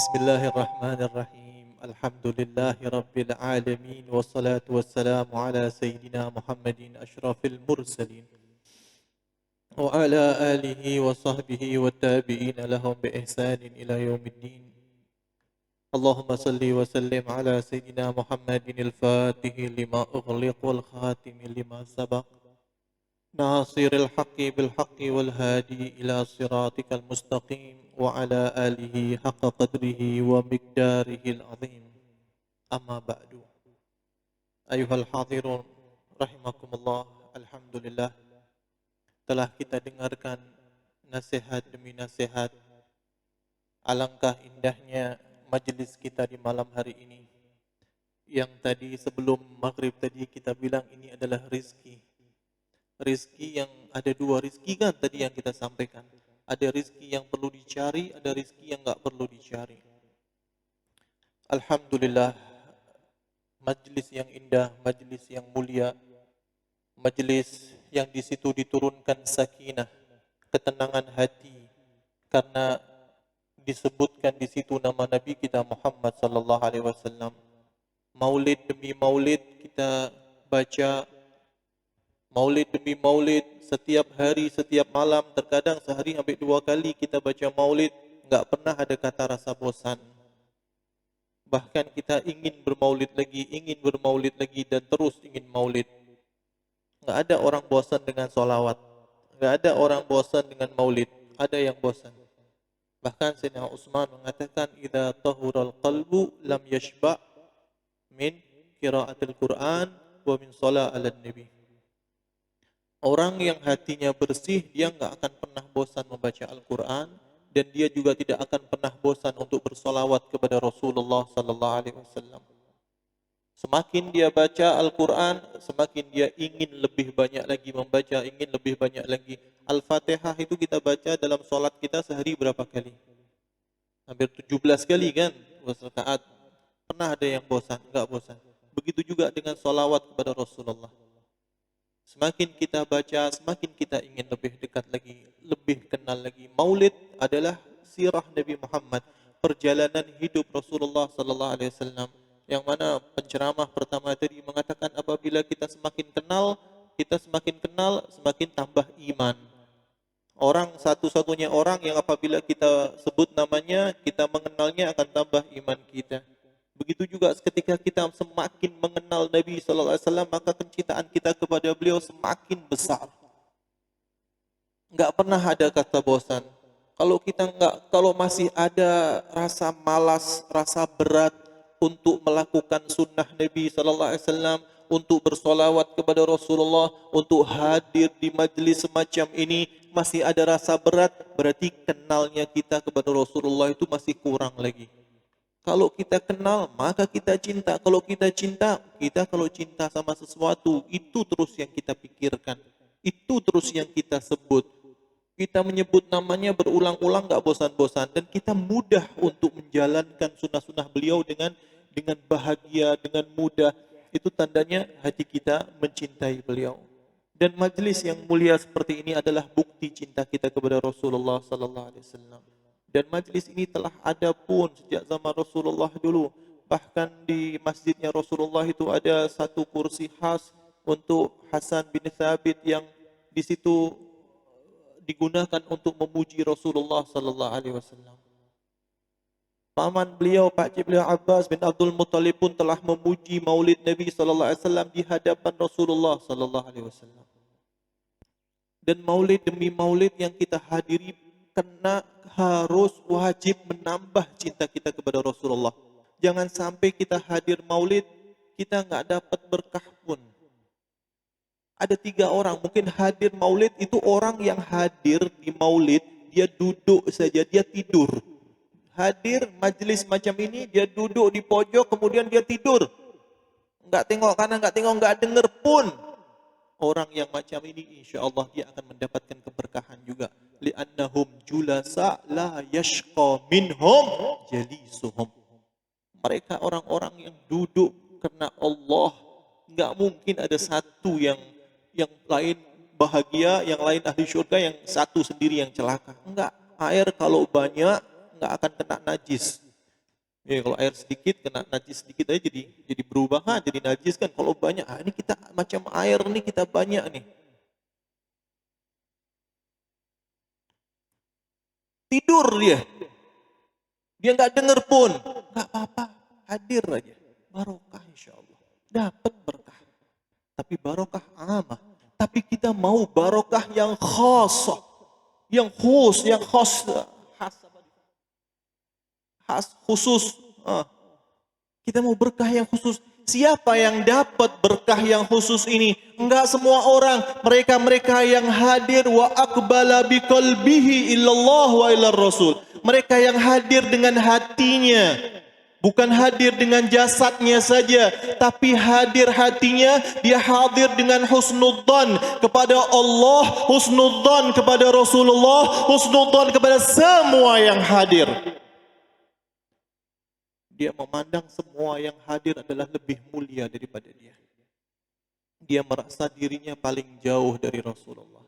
Bismillahirrahmanirrahim. Alhamdulillahi rabbil alamin wassalatu wassalamu ala sayyidina Muhammadin asyrafil mursalin wa ala alihi wa sahbihi wa tabi'in lahum bi ihsanin ila yaumiddin. Allahumma salli wa sallim ala sayyidina Muhammadin al-fatihi lima ughliq wal khatimi lima sabaq nasiril haqqi bil haqqi wal hadi ila siratikal mustaqim wa ala alihi haqqa qadrihi wa miqdarihil azim. Amma ba'du. Ayuhal hadirun rahimakumullah. Alhamdulillah telah kita dengarkan nasihat demi nasihat. Alangkah indahnya majlis kita di malam hari ini. Yang tadi sebelum maghrib tadi kita bilang ini adalah rizki. Rizki yang ada dua rizki kan tadi yang kita sampaikan. Ada rizki yang perlu dicari, ada rizki yang enggak perlu dicari. Alhamdulillah, majlis yang indah, majlis yang mulia, majlis yang di situ diturunkan sakinah, ketenangan hati, karena disebutkan di situ nama Nabi kita Muhammad sallallahu alaihi wasallam. Maulid demi maulid kita baca, maulid demi maulid, setiap hari, setiap malam, terkadang sehari sampai 2 kali kita baca maulid, enggak pernah ada kata rasa bosan. Bahkan kita ingin bermaulid lagi dan terus ingin maulid. Enggak ada orang bosan dengan solawat, enggak ada orang bosan dengan maulid, ada yang bosan. Bahkan Sayyidina Utsman mengatakan, "Idza tahural qalbu lam yashba' min qiraatil Qur'an wa min shalah 'alan nabi." Orang yang hatinya bersih, dia enggak akan pernah bosan membaca Al-Quran, dan dia juga tidak akan pernah bosan untuk bersolawat kepada Rasulullah sallallahu alaihi wasallam. Semakin dia baca Al-Quran, semakin dia ingin lebih banyak lagi membaca, ingin lebih banyak lagi. Al-Fatihah itu kita baca dalam solat kita sehari berapa kali? Hampir 17 kali kan? 2 rakaat. Pernah ada yang bosan? Enggak bosan. Begitu juga dengan solawat kepada Rasulullah. Semakin kita baca, semakin kita ingin lebih dekat lagi, lebih kenal lagi. Maulid adalah sirah Nabi Muhammad, perjalanan hidup Rasulullah sallallahu alaihi wasallam, yang mana penceramah pertama tadi mengatakan apabila kita semakin kenal, semakin tambah iman. Orang satu-satunya orang yang apabila kita sebut namanya, kita mengenalnya akan tambah iman kita. Begitu juga ketika kita semakin mengenal Nabi sallallahu alaihi wasallam, maka kecintaan kita kepada beliau semakin besar. Enggak pernah ada kata bosan. Kalau masih ada rasa malas, rasa berat untuk melakukan sunnah Nabi sallallahu alaihi wasallam, untuk bersolawat kepada Rasulullah, untuk hadir di majlis semacam ini, masih ada rasa berat, berarti kenalnya kita kepada Rasulullah itu masih kurang lagi. Kalau kita kenal, maka kita cinta. Kalau kita cinta, kalau cinta sama sesuatu, itu terus yang kita pikirkan. Itu terus yang kita sebut. Kita menyebut namanya berulang-ulang, gak bosan-bosan. Dan kita mudah untuk menjalankan sunnah-sunnah beliau dengan bahagia, dengan mudah. Itu tandanya hati kita mencintai beliau. Dan majlis yang mulia seperti ini adalah bukti cinta kita kepada Rasulullah sallallahu alaihi wasallam. Dan majlis ini telah ada pun sejak zaman Rasulullah dulu. Bahkan di masjidnya Rasulullah itu ada satu kursi khas untuk Hasan bin Thabit yang di situ digunakan untuk memuji Rasulullah sallallahu alaihi wasallam. Paman beliau, pakcik beliau Abbas bin Abdul Muttalib pun telah memuji Maulid Nabi sallallahu alaihi wasallam di hadapan Rasulullah sallallahu alaihi wasallam. Dan maulid demi maulid yang kita hadiri kena harus wajib menambah cinta kita kepada Rasulullah. Jangan sampai kita hadir maulid, kita enggak dapat berkah pun. Ada 3 orang, mungkin hadir maulid itu orang yang hadir di maulid, dia duduk saja, dia tidur. Hadir majlis macam ini, dia duduk di pojok, kemudian dia tidur. Enggak tengok kanan, enggak dengar pun. Orang yang macam ini insya-Allah dia akan mendapatkan keberkahan juga. Li'annahum julasa la yashqa minhum jalisuhum. Mereka orang-orang yang duduk karena Allah. Enggak mungkin ada satu yang lain bahagia, yang lain ahli syurga, yang satu sendiri yang celaka. Enggak. Air kalau banyak enggak akan kena najis. Ya, kalau air sedikit kena najis sedikit aja jadi berubah, jadi najis kan. Kalau banyak, ini kita macam air nih kita banyak nih. Tidur dia nggak dengar pun, nggak apa-apa, hadir aja, barokah insya Allah, dapat berkah. Tapi barokah amah. Tapi kita mau barokah yang khas, yang khas khusus. Kita mau berkah yang khusus. Siapa yang dapat berkah yang khusus ini? Enggak semua orang. Mereka-mereka yang hadir wa aqbala biqalbihi illallah wa ilar rasul. Mereka yang hadir dengan hatinya. Bukan hadir dengan jasadnya saja, tapi hadir hatinya, dia hadir dengan husnudzan kepada Allah, husnudzan kepada Rasulullah, husnudzan kepada semua yang hadir. Dia memandang semua yang hadir adalah lebih mulia daripada dia. Dia merasa dirinya paling jauh dari Rasulullah.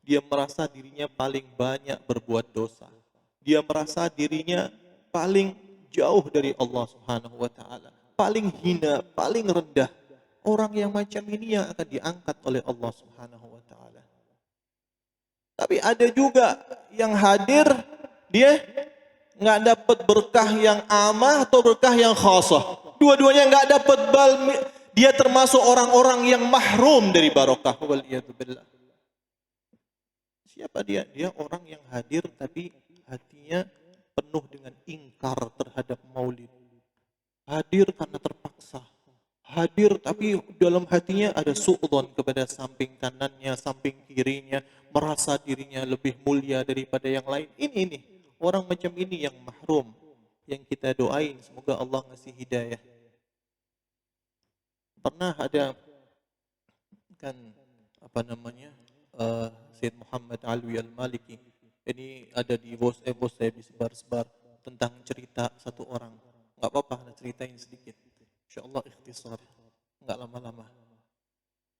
Dia merasa dirinya paling banyak berbuat dosa. Dia merasa dirinya paling jauh dari Allah Subhanahu wa taala, paling hina, paling rendah. Orang yang macam ini yang akan diangkat oleh Allah Subhanahu wa taala. Tapi ada juga yang hadir, dia nggak dapat berkah yang amah atau berkah yang khasah. Dua-duanya nggak dapat, dia termasuk orang-orang yang mahrum dari barokah. Waliyadzubillah. Siapa dia? Dia orang yang hadir tapi hatinya penuh dengan ingkar terhadap maulid. Hadir karena terpaksa. Hadir tapi dalam hatinya ada su'udhan kepada samping kanannya, samping kirinya, merasa dirinya lebih mulia daripada yang lain. Ini orang macam ini yang mahrum, yang kita doain semoga Allah ngasih hidayah. Pernah ada kan Syed Muhammad Alwi Al-Maliki. Ini ada di WhatsApp disebar-sebar tentang cerita satu orang. Enggak apa-apa, nak ceritain sedikit. Insyaallah ikhtisar. Enggak lama-lama.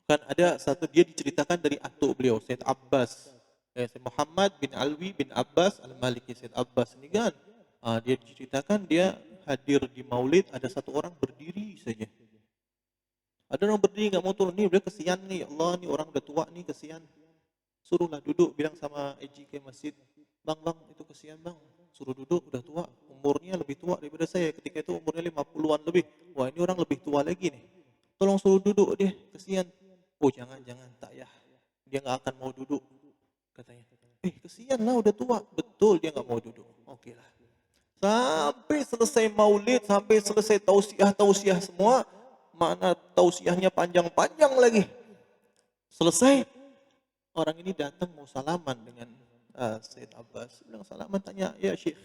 Kan ada satu, dia diceritakan dari atuk beliau, Syed Abbas. Syed Muhammad bin Alwi bin Abbas Al-Maliki. Syed Abbas ini kan, dia diceritakan dia hadir di Maulid, ada satu orang berdiri saja. Ada orang berdiri nggak mau turun, nih dia kesian nih, ya Allah nih orang udah tua nih kesian. Suruhlah duduk, bilang sama EJK masjid, bang itu kesian bang, suruh duduk, udah tua, umurnya lebih tua daripada saya, ketika itu umurnya 50-an lebih. Wah ini orang lebih tua lagi nih, tolong suruh duduk deh, kesian. Oh jangan, tak ya, dia nggak akan mau duduk katanya. Kesian lah udah tua, betul dia nggak mau duduk. Oke lah. Sampai selesai maulid, sampai selesai tausiah semua, mana tausiahnya panjang-panjang lagi. Selesai, orang ini datang mau salaman dengan Syed Abbas. Bilang salaman, tanya, ya Syekh,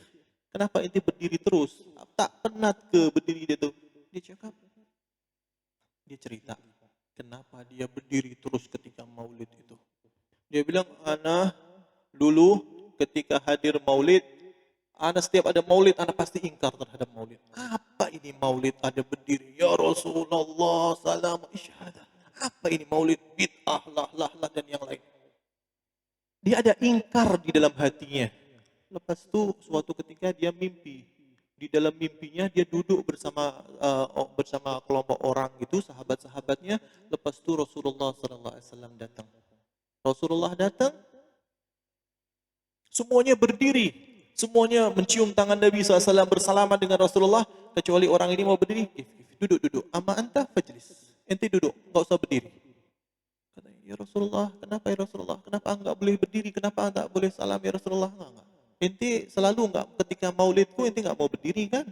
kenapa inti berdiri terus? Tak penat ke berdiri dia tuh? Dia cakap, dia cerita, kenapa dia berdiri terus ketika maulid itu. Dia bilang, ana dulu ketika hadir maulid, ana setiap ada maulid, ana pasti ingkar terhadap maulid. Apa ini maulid ada berdiri? Ya Rasulullah, salam isyahadah. Apa ini maulid? Bid'ah, lah, dan yang lain. Dia ada ingkar di dalam hatinya. Lepas itu suatu ketika dia mimpi. Di dalam mimpinya dia duduk bersama kelompok orang itu, sahabat-sahabatnya. Lepas itu Rasulullah SAW datang. Rasulullah datang, semuanya berdiri. Semuanya mencium tangan Nabi SAW bersalaman dengan Rasulullah. Kecuali orang ini mau berdiri. Duduk. Amma anta fajlis. Ente duduk, enggak usah berdiri. Ya Rasulullah, kenapa ya Rasulullah? Kenapa enggak boleh berdiri? Kenapa enggak boleh salam ya Rasulullah? Enggak. Ente selalu enggak, ketika maulidku ente enggak mau berdiri kan?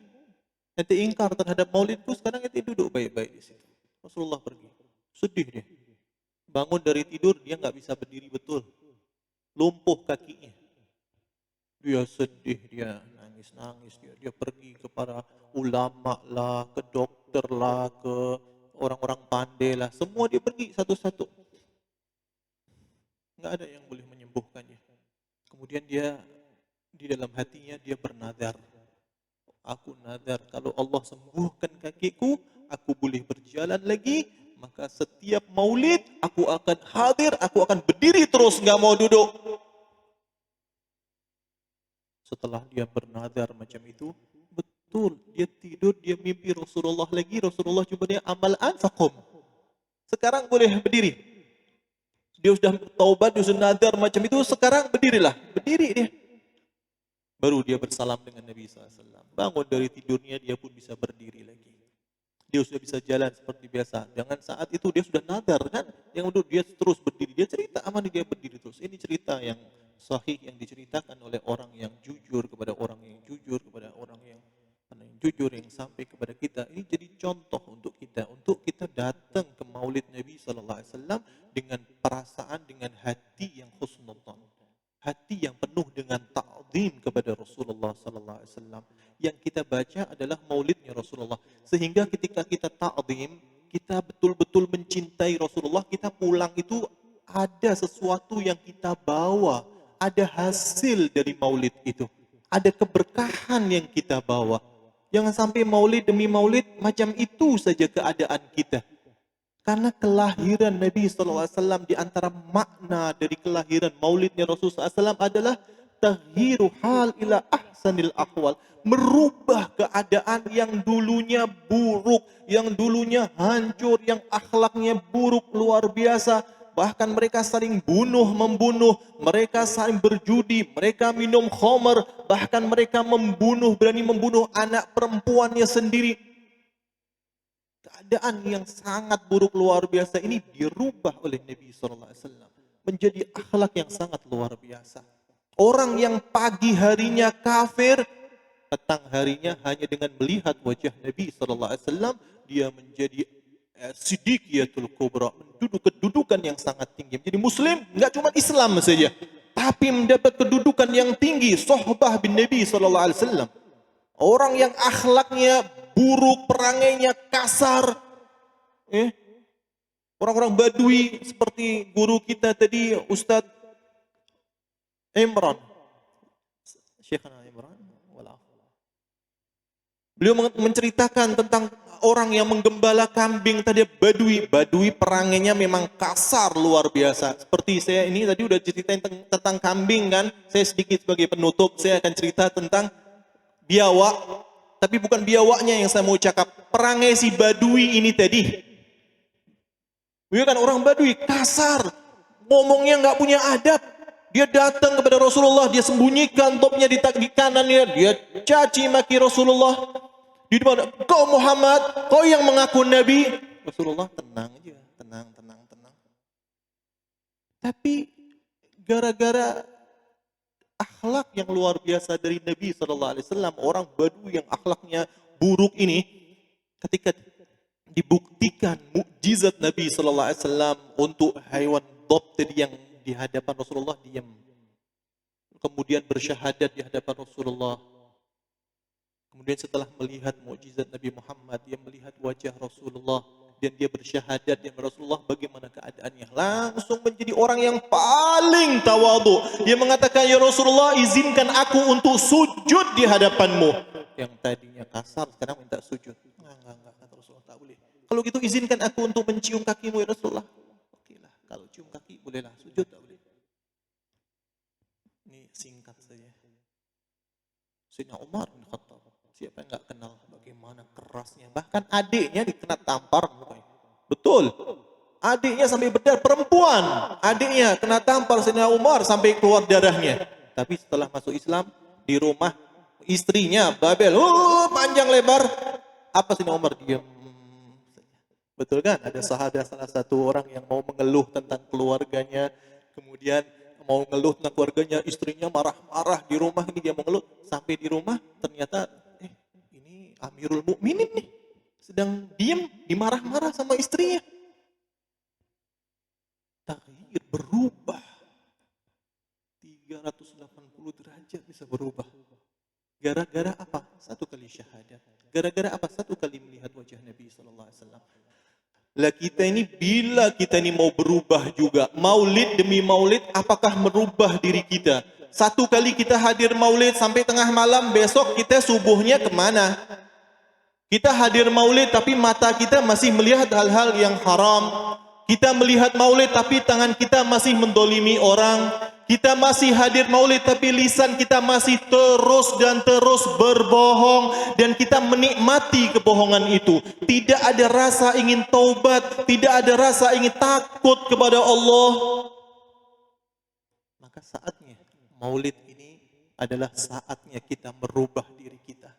Ente ingkar terhadap maulidku, sekarang ente duduk baik-baik di situ. Rasulullah pergi. Sedih dia. Bangun dari tidur, dia enggak bisa berdiri betul. Lumpuh kakinya. Dia sedih, dia nangis-nangis. Dia pergi kepada ulama lah, ke dokter lah, ke orang-orang pandai lah. Semua dia pergi satu-satu. Nggak ada yang boleh menyembuhkannya. Kemudian dia di dalam hatinya dia bernadar. Aku nadar kalau Allah sembuhkan kakiku, aku boleh berjalan lagi, maka setiap maulid aku akan hadir, aku akan berdiri terus, nggak mau duduk. Setelah dia bernadar macam itu, Betul, dia tidur, dia mimpi Rasulullah lagi, Rasulullah coba dia amal anfaqum. Sekarang boleh berdiri. Dia sudah taubat, dia sudah nadar macam itu, sekarang berdirilah. Berdiri dia. Baru dia bersalam dengan Nabi SAW. Bangun dari tidurnya, dia pun bisa berdiri lagi. Dia sudah bisa jalan seperti biasa. Jangan saat itu dia sudah nadar kan. Yang untuk dia terus berdiri. Dia cerita aman dia berdiri terus. Ini cerita yang sahih yang diceritakan oleh orang yang jujur kepada orang yang jujur kepada orang yang jujur yang sampai kepada kita. Ini jadi contoh untuk kita datang ke Maulid Nabi sallallahu alaihi wasallam dengan perasaan, dengan hati yang husnudzon. Hati yang penuh dengan ta'zim kepada Rasulullah sallallahu alaihi wasallam. Yang kita baca adalah maulidnya Rasulullah. Sehingga ketika kita ta'zim, kita betul-betul mencintai Rasulullah, kita pulang itu ada sesuatu yang kita bawa, ada hasil dari maulid itu. Ada keberkahan yang kita bawa. Jangan sampai maulid demi maulid macam itu saja keadaan kita. Karena kelahiran Nabi SAW di antara makna dari kelahiran maulidnya Rasulullah SAW adalah taghyiru hal ila ahsanil ahwal. Merubah keadaan yang dulunya buruk, yang dulunya hancur, yang akhlaknya buruk luar biasa. Bahkan mereka saling bunuh-membunuh, mereka saling berjudi, mereka minum khamar, bahkan mereka berani membunuh anak perempuannya sendiri. Keadaan yang sangat buruk luar biasa ini dirubah oleh Nabi SAW menjadi akhlak yang sangat luar biasa. Orang yang pagi harinya kafir, petang harinya hanya dengan melihat wajah Nabi SAW, dia menjadi Siddiqiyatul Kubra, menduduki kedudukan yang sangat tinggi. Jadi Muslim, enggak cuma Islam saja, tapi mendapat kedudukan yang tinggi, sohbah bin Nabi SAW. Orang yang akhlaknya buruk, perangainya kasar, orang-orang Badui seperti guru kita tadi, Ustadz Imran, Syekhana Imran, beliau menceritakan tentang orang yang menggembala kambing tadi, Badui perangainya memang kasar luar biasa. Seperti saya ini tadi udah ceritain tentang kambing kan. Saya sedikit sebagai penutup saya akan cerita tentang biawak, tapi bukan biawaknya yang saya mau cakap. Perangai si Badui ini tadi. Dia kan orang Badui kasar, ngomongnya nggak punya adab. Dia datang kepada Rasulullah, dia sembunyikan topnya di kanannya, dia caci maki Rasulullah. Di depan, kau Muhammad, kau yang mengaku Nabi. Rasulullah tenang aja, tenang. Tapi gara-gara akhlak yang luar biasa dari Nabi SAW, orang Badui yang akhlaknya buruk ini, ketika dibuktikan mukjizat Nabi SAW untuk hewan dhab tadi yang di hadapan Rasulullah diam, kemudian bersyahadat di hadapan Rasulullah. Kemudian setelah melihat mukjizat Nabi Muhammad, dia melihat wajah Rasulullah dan dia bersyahadat di hadapan Rasulullah, bagaimana keadaannya? Langsung menjadi orang yang paling tawadhu. Dia mengatakan, ya Rasulullah, izinkan aku untuk sujud di hadapanmu. Yang tadinya kasar sekarang minta sujud. Enggak, kata Rasulullah, tak boleh. Kalau gitu izinkan aku untuk mencium kakimu ya Rasulullah. Oke lah, kalau cium kaki bolehlah, sujud tak boleh. Ini singkat saja. Sayyidina Umar bin Khattab, siapa yang nggak kenal bagaimana kerasnya. Bahkan adiknya dikena tampar. Betul. Adiknya sampai berdarah, perempuan. Adiknya kena tampar Sayyidina Umar sampai keluar darahnya. Tapi setelah masuk Islam, di rumah istrinya Babel, panjang lebar. Apa Sayyidina Umar? Diam. Betul kan? Ada sahabat salah satu orang yang mau mengeluh tentang keluarganya. Kemudian mau mengeluh tentang keluarganya, istrinya marah-marah di rumah. Ini dia mengeluh. Sampai di rumah ternyata ini Amirul Mukminin nih sedang diam, dimarah-marah sama istrinya. Taghyir, berubah 380 derajat bisa berubah. Gara-gara apa? Satu kali syahadat. Gara-gara apa? Satu kali melihat wajah Nabi SAW. Lah kita ini, bila kita ini mau berubah juga, maulid demi maulid, apakah merubah diri kita? Satu kali kita hadir maulid sampai tengah malam, besok kita subuhnya kemana? Kita hadir maulid tapi mata kita masih melihat hal-hal yang haram. Kita melihat maulid tapi tangan kita masih mendolimi orang. Kita masih hadir maulid tapi lisan kita masih terus dan terus berbohong dan kita menikmati kebohongan itu. Tidak ada rasa ingin taubat, tidak ada rasa ingin takut kepada Allah. Maka saatnya maulid ini adalah saatnya kita merubah diri kita.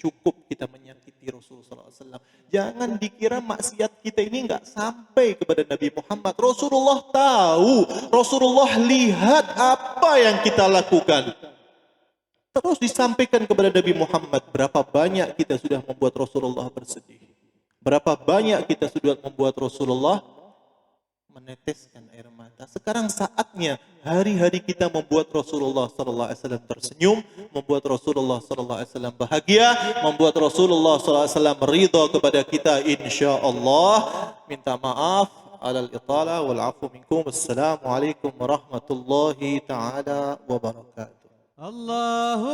Cukup kita menyakiti Rasulullah SAW. Jangan dikira maksiat kita ini enggak sampai kepada Nabi Muhammad. Rasulullah tahu, Rasulullah lihat apa yang kita lakukan. Terus disampaikan kepada Nabi Muhammad, berapa banyak kita sudah membuat Rasulullah bersedih. Berapa banyak kita sudah membuat Rasulullah meneteskan air mata. Sekarang saatnya hari-hari kita membuat Rasulullah SAW tersenyum, membuat Rasulullah SAW bahagia, membuat Rasulullah SAW ridha kepada kita insya-Allah. Minta maaf alal itala wal afu minkum. Assalamualaikum warahmatullahi taala wabarakatuh. Allahu